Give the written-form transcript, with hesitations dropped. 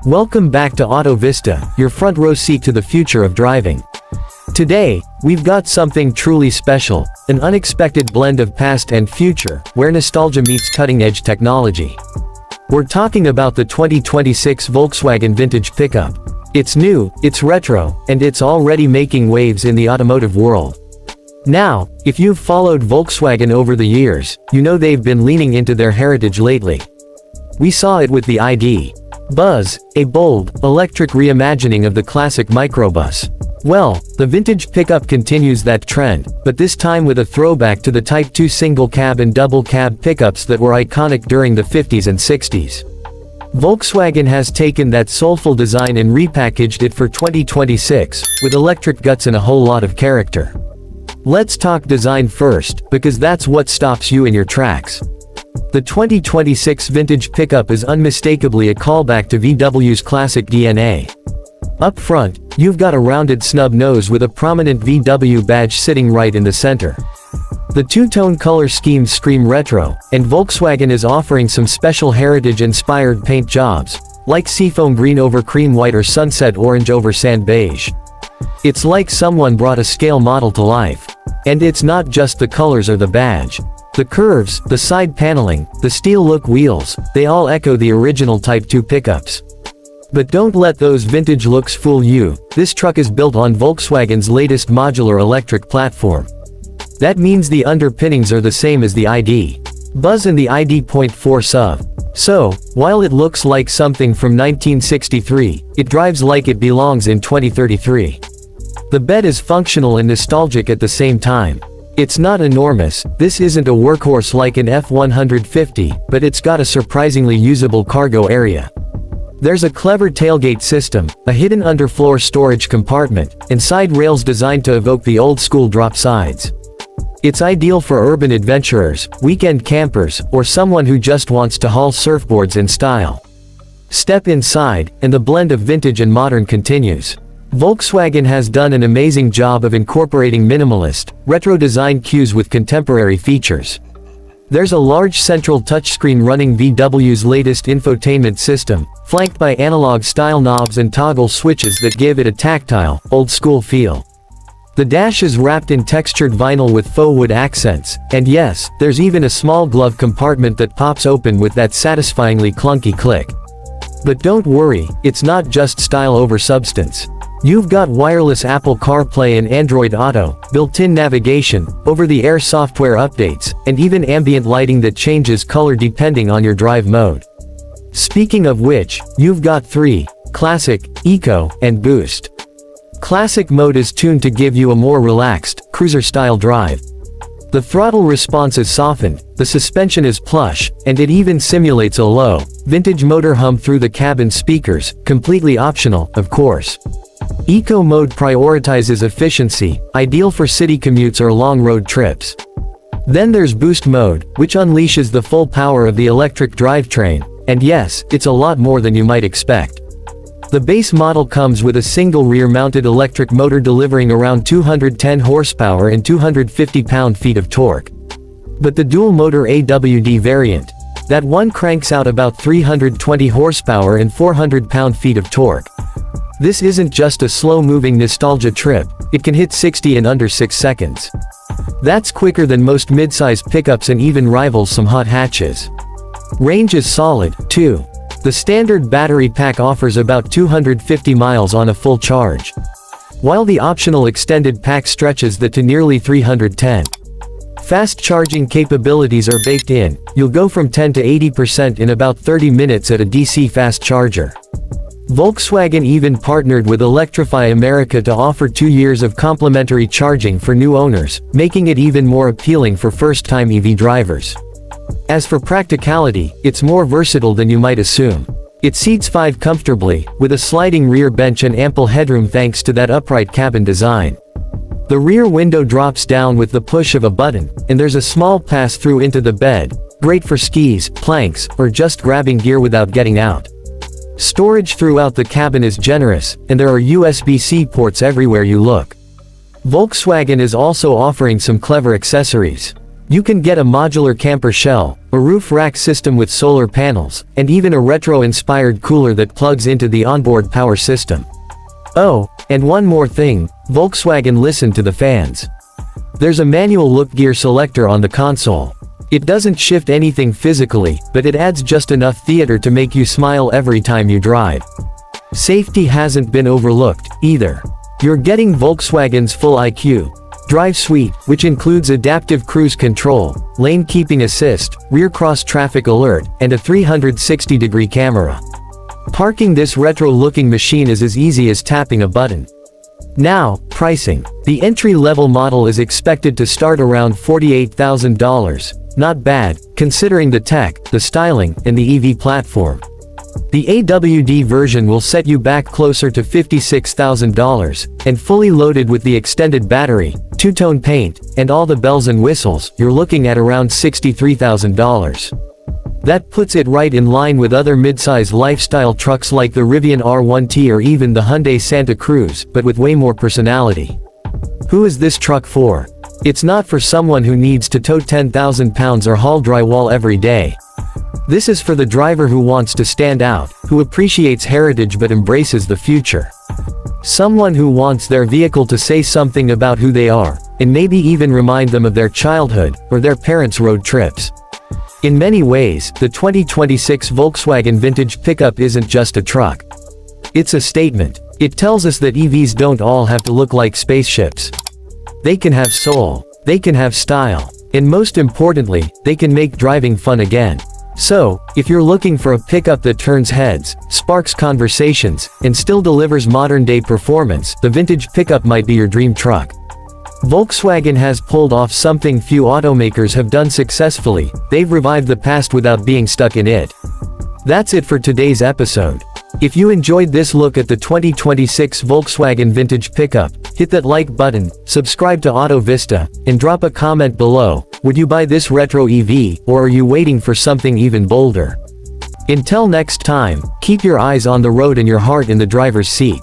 Welcome back to Auto Vista, your front row seat to the future of driving. Today, we've got something truly special, an unexpected blend of past and future, where nostalgia meets cutting-edge technology. We're talking about the 2026 Volkswagen vintage pickup. It's new, it's retro, and it's already making waves in the automotive world. Now, if you've followed Volkswagen over the years, you know they've been leaning into their heritage lately. We saw it with the ID. Buzz, a bold, electric reimagining of the classic microbus. Well, the vintage pickup continues that trend, but this time with a throwback to the Type 2 single-cab and double-cab pickups that were iconic during the 50s and 60s. Volkswagen has taken that soulful design and repackaged it for 2026, with electric guts and a whole lot of character. Let's talk design first, because that's what stops you in your tracks. The 2026 vintage pickup is unmistakably a callback to VW's classic DNA. Up front, you've got a rounded snub nose with a prominent VW badge sitting right in the center. The two-tone color schemes scream retro, and Volkswagen is offering some special heritage-inspired paint jobs, like seafoam green over cream white or sunset orange over sand beige. It's like someone brought a scale model to life. And it's not just the colors or the badge. The curves, the side paneling, the steel look wheels, they all echo the original Type 2 pickups. But don't let those vintage looks fool you, this truck is built on Volkswagen's latest modular electric platform. That means the underpinnings are the same as the ID. Buzz and the ID.4 SUV. So, while it looks like something from 1963, it drives like it belongs in 2033. The bed is functional and nostalgic at the same time. It's not enormous, this isn't a workhorse like an F-150, but it's got a surprisingly usable cargo area. There's a clever tailgate system, a hidden underfloor storage compartment, and side rails designed to evoke the old-school drop sides. It's ideal for urban adventurers, weekend campers, or someone who just wants to haul surfboards in style. Step inside, and the blend of vintage and modern continues. Volkswagen has done an amazing job of incorporating minimalist, retro design cues with contemporary features. There's a large central touchscreen running VW's latest infotainment system, flanked by analog-style knobs and toggle switches that give it a tactile, old-school feel. The dash is wrapped in textured vinyl with faux wood accents, and yes, there's even a small glove compartment that pops open with that satisfyingly clunky click. But don't worry, it's not just style over substance. You've got wireless Apple CarPlay and Android Auto, built-in navigation, over-the-air software updates, and even ambient lighting that changes color depending on your drive mode. Speaking of which, you've got 3, Classic, Eco, and Boost. Classic mode is tuned to give you a more relaxed, cruiser-style drive. The throttle response is softened, the suspension is plush, and it even simulates a low, vintage motor hum through the cabin speakers, completely optional, of course. Eco mode prioritizes efficiency, ideal for city commutes or long road trips. Then there's Boost mode, which unleashes the full power of the electric drivetrain, and yes, it's a lot more than you might expect. The base model comes with a single rear-mounted electric motor delivering around 210 horsepower and 250 pound-feet of torque. But the dual-motor AWD variant, that one cranks out about 320 horsepower and 400 pound-feet of torque. This isn't just a slow-moving nostalgia trip, it can hit 60 in under 6 seconds. That's quicker than most midsize pickups and even rivals some hot hatches. Range is solid, too. The standard battery pack offers about 250 miles on a full charge, while the optional extended pack stretches that to nearly 310. Fast charging capabilities are baked in, you'll go from 10 to 80% in about 30 minutes at a DC fast charger. Volkswagen even partnered with Electrify America to offer 2 years of complimentary charging for new owners, making it even more appealing for first-time EV drivers. As for practicality, it's more versatile than you might assume. It seats 5 comfortably, with a sliding rear bench and ample headroom thanks to that upright cabin design. The rear window drops down with the push of a button, and there's a small pass-through into the bed, great for skis, planks, or just grabbing gear without getting out. Storage throughout the cabin is generous, and there are USB-C ports everywhere you look. Volkswagen is also offering some clever accessories. You can get a modular camper shell, a roof rack system with solar panels, and even a retro-inspired cooler that plugs into the onboard power system. Oh, and one more thing, Volkswagen listened to the fans. There's a manual look gear selector on the console. It doesn't shift anything physically, but it adds just enough theater to make you smile every time you drive. Safety hasn't been overlooked, either. You're getting Volkswagen's full IQ Drive suite, which includes adaptive cruise control, lane keeping assist, rear cross traffic alert, and a 360-degree camera. Parking this retro-looking machine is as easy as tapping a button. Now, pricing. The entry-level model is expected to start around $48,000. Not bad, considering the tech, the styling, and the EV platform. The AWD version will set you back closer to $56,000, and fully loaded with the extended battery, two-tone paint, and all the bells and whistles, you're looking at around $63,000. That puts it right in line with other mid-size lifestyle trucks like the Rivian R1T or even the Hyundai Santa Cruz, but with way more personality. Who is this truck for? It's not for someone who needs to tow 10,000 pounds or haul drywall every day. This is for the driver who wants to stand out, who appreciates heritage but embraces the future. Someone who wants their vehicle to say something about who they are, and maybe even remind them of their childhood, or their parents' road trips. In many ways, the 2026 Volkswagen vintage pickup isn't just a truck. It's a statement. It tells us that EVs don't all have to look like spaceships. They can have soul, they can have style, and most importantly, they can make driving fun again. So, if you're looking for a pickup that turns heads, sparks conversations, and still delivers modern-day performance, the vintage pickup might be your dream truck. Volkswagen has pulled off something few automakers have done successfully. They've revived the past without being stuck in it. That's it for today's episode. If you enjoyed this look at the 2026 Volkswagen vintage pickup, hit that like button, subscribe to Auto Vista, and drop a comment below. Would you buy this retro EV, or are you waiting for something even bolder? Until next time, keep your eyes on the road and your heart in the driver's seat.